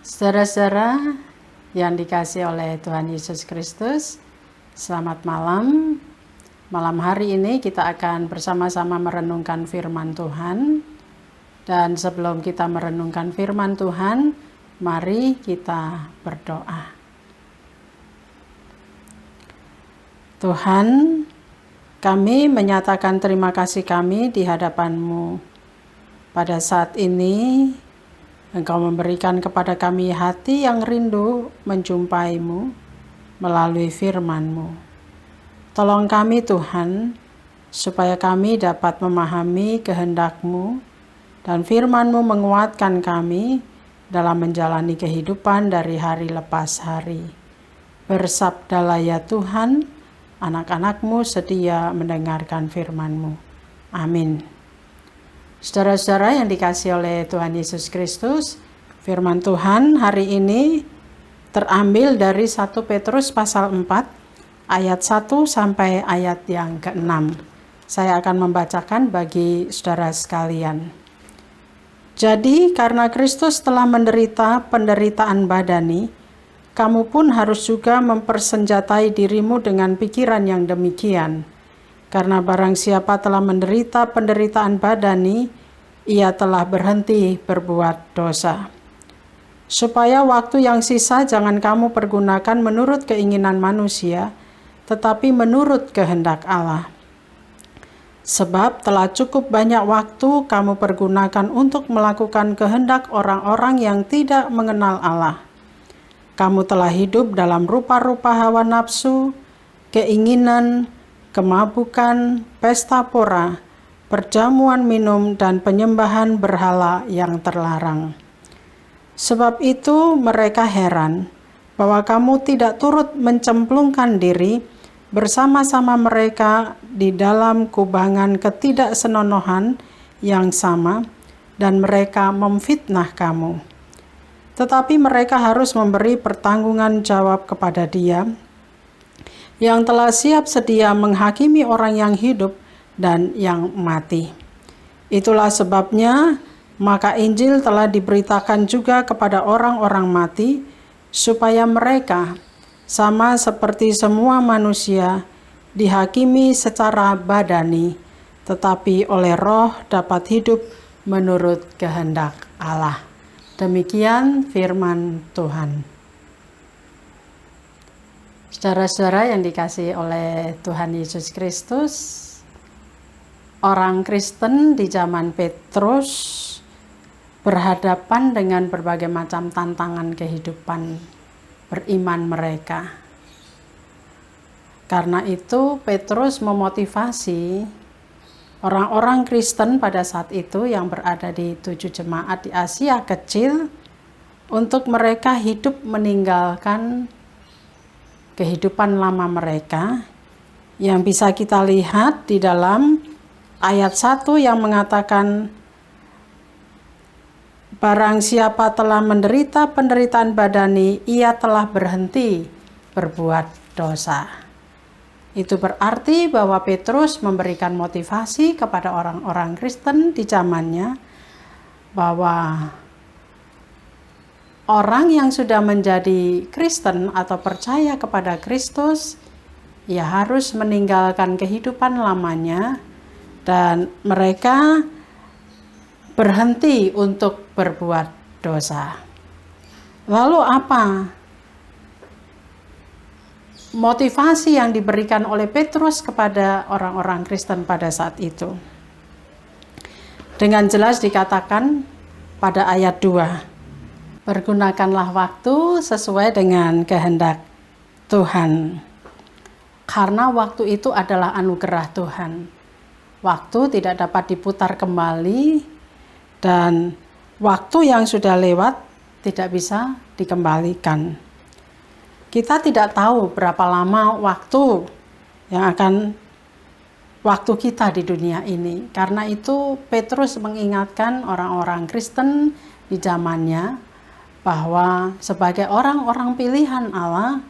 Saudara-saudara yang dikasihi oleh Tuhan Yesus Kristus, selamat malam. Malam hari ini kita akan bersama-sama merenungkan firman Tuhan. Dan sebelum kita merenungkan firman Tuhan, mari kita berdoa. Tuhan, kami menyatakan terima kasih kami di hadapan-Mu. Pada saat ini, Engkau memberikan kepada kami hati yang rindu menjumpai-Mu melalui firman-Mu. Tolong kami Tuhan, supaya kami dapat memahami kehendak-Mu dan firman-Mu menguatkan kami dalam menjalani kehidupan dari hari lepas hari. Bersabdalah ya Tuhan, anak-anak-Mu sedia mendengarkan firman-Mu. Amin. Saudara-saudara yang dikasihi oleh Tuhan Yesus Kristus, firman Tuhan hari ini terambil dari 1 Petrus pasal 4 ayat 1 sampai ayat yang ke-6. Saya akan membacakan bagi saudara sekalian. Jadi karena Kristus telah menderita penderitaan badani, kamu pun harus juga mempersenjatai dirimu dengan pikiran yang demikian. Karena barang siapa telah menderita penderitaan badani, ia telah berhenti berbuat dosa. Supaya waktu yang sisa jangan kamu pergunakan menurut keinginan manusia, tetapi menurut kehendak Allah. Sebab telah cukup banyak waktu kamu pergunakan untuk melakukan kehendak orang-orang yang tidak mengenal Allah. Kamu telah hidup dalam rupa-rupa hawa nafsu, keinginan, kemabukan, pesta pora, perjamuan minum, dan penyembahan berhala yang terlarang. Sebab itu mereka heran bahwa kamu tidak turut mencemplungkan diri bersama-sama mereka di dalam kubangan ketidaksenonohan yang sama, dan mereka memfitnah kamu. Tetapi mereka harus memberi pertanggungan jawab kepada Dia yang telah siap sedia menghakimi orang yang hidup dan yang mati. Itulah sebabnya maka Injil telah diberitakan juga kepada orang-orang mati, supaya mereka sama seperti semua manusia dihakimi secara badani, tetapi oleh Roh dapat hidup menurut kehendak Allah. Demikian firman Tuhan. Saudara-saudara yang dikasihi oleh Tuhan Yesus Kristus, orang Kristen di zaman Petrus berhadapan dengan berbagai macam tantangan kehidupan beriman mereka. Karena itu Petrus memotivasi orang-orang Kristen pada saat itu yang berada di 7 jemaat di Asia Kecil untuk mereka hidup meninggalkan kehidupan lama mereka, yang bisa kita lihat di dalam ayat 1 yang mengatakan, barang siapa telah menderita penderitaan badani, ia telah berhenti berbuat dosa. Itu berarti bahwa Petrus memberikan motivasi kepada orang-orang Kristen di zamannya, bahwa orang yang sudah menjadi Kristen atau percaya kepada Kristus, ia harus meninggalkan kehidupan lamanya dan mereka berhenti untuk berbuat dosa. Lalu apa motivasi yang diberikan oleh Petrus kepada orang-orang Kristen pada saat itu? Dengan jelas dikatakan pada ayat 2. Pergunakanlah waktu sesuai dengan kehendak Tuhan. Karena waktu itu adalah anugerah Tuhan. Waktu tidak dapat diputar kembali, dan waktu yang sudah lewat tidak bisa dikembalikan. Kita tidak tahu berapa lama waktu kita di dunia ini. Karena itu Petrus mengingatkan orang-orang Kristen di zamannya bahwa sebagai orang-orang pilihan Allah,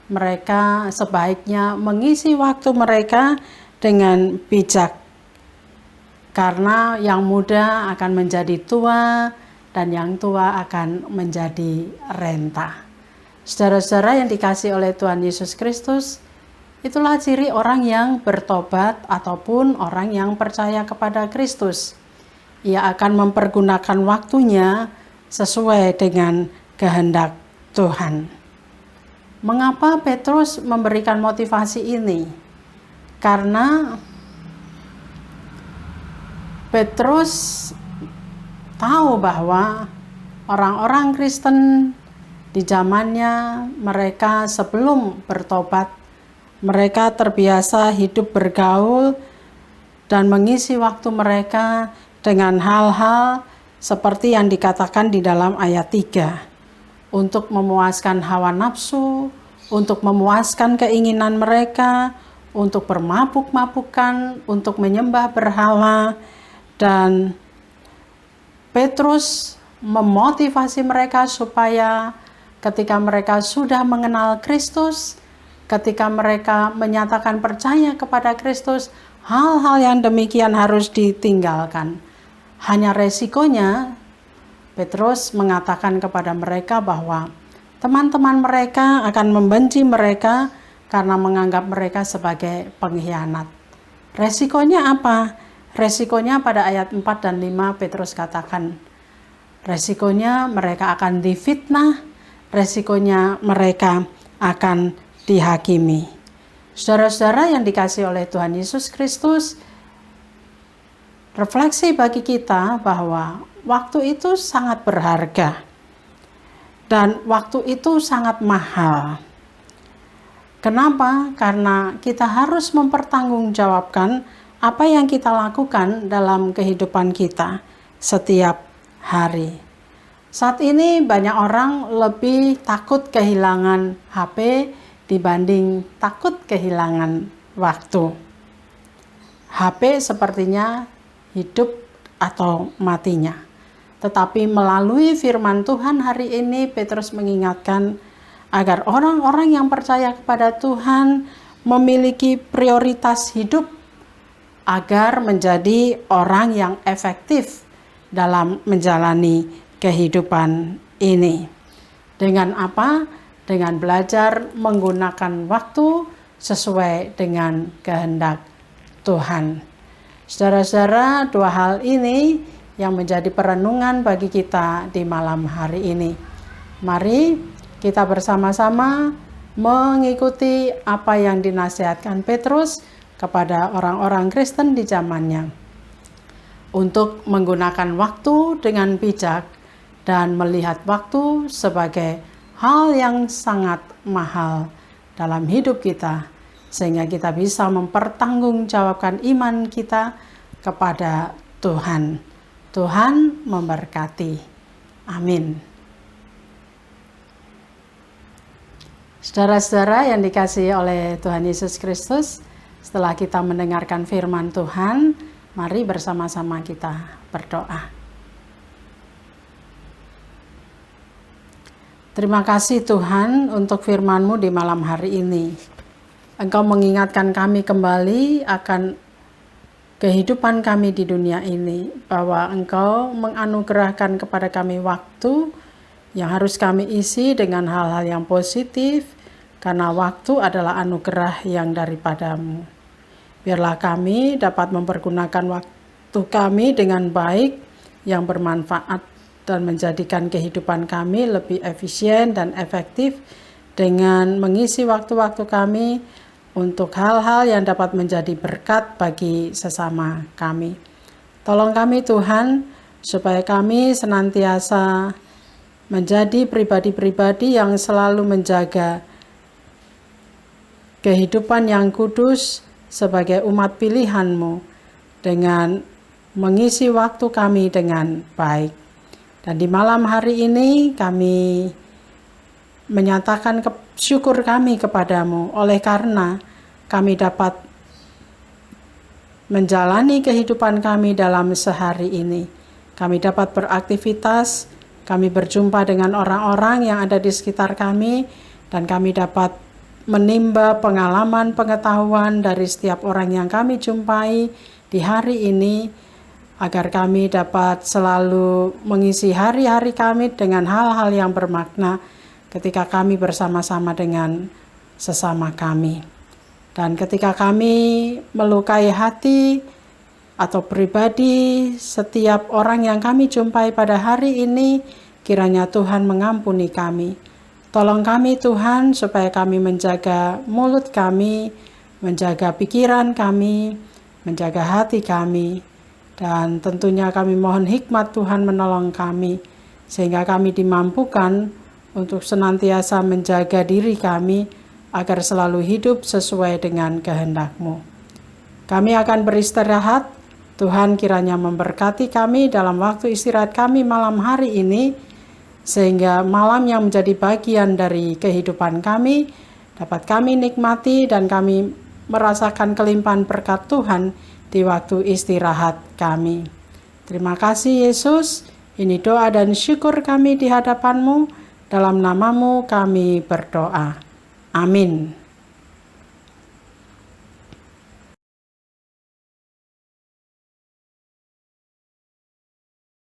mereka sebaiknya mengisi waktu mereka dengan bijak. Karena yang muda akan menjadi tua, dan yang tua akan menjadi renta. Saudara-saudara yang dikasihi oleh Tuhan Yesus Kristus, itulah ciri orang yang bertobat ataupun orang yang percaya kepada Kristus. Ia akan mempergunakan waktunya sesuai dengan kehendak Tuhan. Mengapa Petrus memberikan motivasi ini? Karena Petrus tahu bahwa orang-orang Kristen di zamannya, mereka sebelum bertobat, mereka terbiasa hidup bergaul dan mengisi waktu mereka dengan hal-hal seperti yang dikatakan di dalam ayat 3. Untuk memuaskan hawa nafsu, untuk memuaskan keinginan mereka, untuk bermabuk-mabukan, untuk menyembah berhala. Dan Petrus memotivasi mereka supaya ketika mereka sudah mengenal Kristus, ketika mereka menyatakan percaya kepada Kristus, hal-hal yang demikian harus ditinggalkan. Hanya resikonya, Petrus mengatakan kepada mereka bahwa teman-teman mereka akan membenci mereka karena menganggap mereka sebagai pengkhianat. Resikonya apa? Resikonya pada ayat 4 dan 5 Petrus katakan, resikonya mereka akan difitnah, resikonya mereka akan dihakimi. Saudara-saudara yang dikasihi oleh Tuhan Yesus Kristus, refleksi bagi kita bahwa waktu itu sangat berharga dan waktu itu sangat mahal. Kenapa? Karena kita harus mempertanggungjawabkan apa yang kita lakukan dalam kehidupan kita setiap hari. Saat ini banyak orang lebih takut kehilangan HP dibanding takut kehilangan waktu. HP sepertinya hidup atau matinya. Tetapi melalui firman Tuhan hari ini, Petrus mengingatkan agar orang-orang yang percaya kepada Tuhan memiliki prioritas hidup agar menjadi orang yang efektif dalam menjalani kehidupan ini. Dengan apa? Dengan belajar menggunakan waktu sesuai dengan kehendak Tuhan. Saudara-saudara, dua hal ini yang menjadi perenungan bagi kita di malam hari ini. Mari kita bersama-sama mengikuti apa yang dinasihatkan Petrus kepada orang-orang Kristen di zamannya untuk menggunakan waktu dengan bijak dan melihat waktu sebagai hal yang sangat mahal dalam hidup kita, sehingga kita bisa mempertanggungjawabkan iman kita kepada Tuhan. Tuhan memberkati. Amin. Saudara-saudara yang dikasihi oleh Tuhan Yesus Kristus, setelah kita mendengarkan firman Tuhan, mari bersama-sama kita berdoa. Terima kasih Tuhan untuk firman-Mu di malam hari ini. Engkau mengingatkan kami kembali akan kehidupan kami di dunia ini, bahwa Engkau menganugerahkan kepada kami waktu yang harus kami isi dengan hal-hal yang positif, karena waktu adalah anugerah yang daripada-Mu. Biarlah kami dapat mempergunakan waktu kami dengan baik, yang bermanfaat dan menjadikan kehidupan kami lebih efisien dan efektif dengan mengisi waktu-waktu kami untuk hal-hal yang dapat menjadi berkat bagi sesama kami. Tolong kami Tuhan, supaya kami senantiasa menjadi pribadi-pribadi yang selalu menjaga kehidupan yang kudus sebagai umat pilihan-Mu dengan mengisi waktu kami dengan baik. Dan di malam hari ini kami menyatakan syukur kami kepadamu oleh karena kami dapat menjalani kehidupan kami dalam sehari ini. Kami dapat beraktivitas, kami berjumpa dengan orang-orang yang ada di sekitar kami, dan kami dapat menimba pengalaman, pengetahuan dari setiap orang yang kami jumpai di hari ini, agar kami dapat selalu mengisi hari-hari kami dengan hal-hal yang bermakna ketika kami bersama-sama dengan sesama kami. Dan ketika kami melukai hati atau pribadi setiap orang yang kami jumpai pada hari ini, kiranya Tuhan mengampuni kami. Tolong kami Tuhan supaya kami menjaga mulut kami, menjaga pikiran kami, menjaga hati kami. Dan tentunya kami mohon hikmat Tuhan menolong kami, sehingga kami dimampukan untuk senantiasa menjaga diri kami, agar selalu hidup sesuai dengan kehendak-Mu. Kami akan beristirahat. Tuhan kiranya memberkati kami dalam waktu istirahat kami malam hari ini, sehingga malam yang menjadi bagian dari kehidupan kami dapat kami nikmati dan kami merasakan kelimpahan berkat Tuhan di waktu istirahat kami. Terima kasih Yesus. Ini doa dan syukur kami di hadapan-Mu. Dalam nama-Mu kami berdoa. Amin.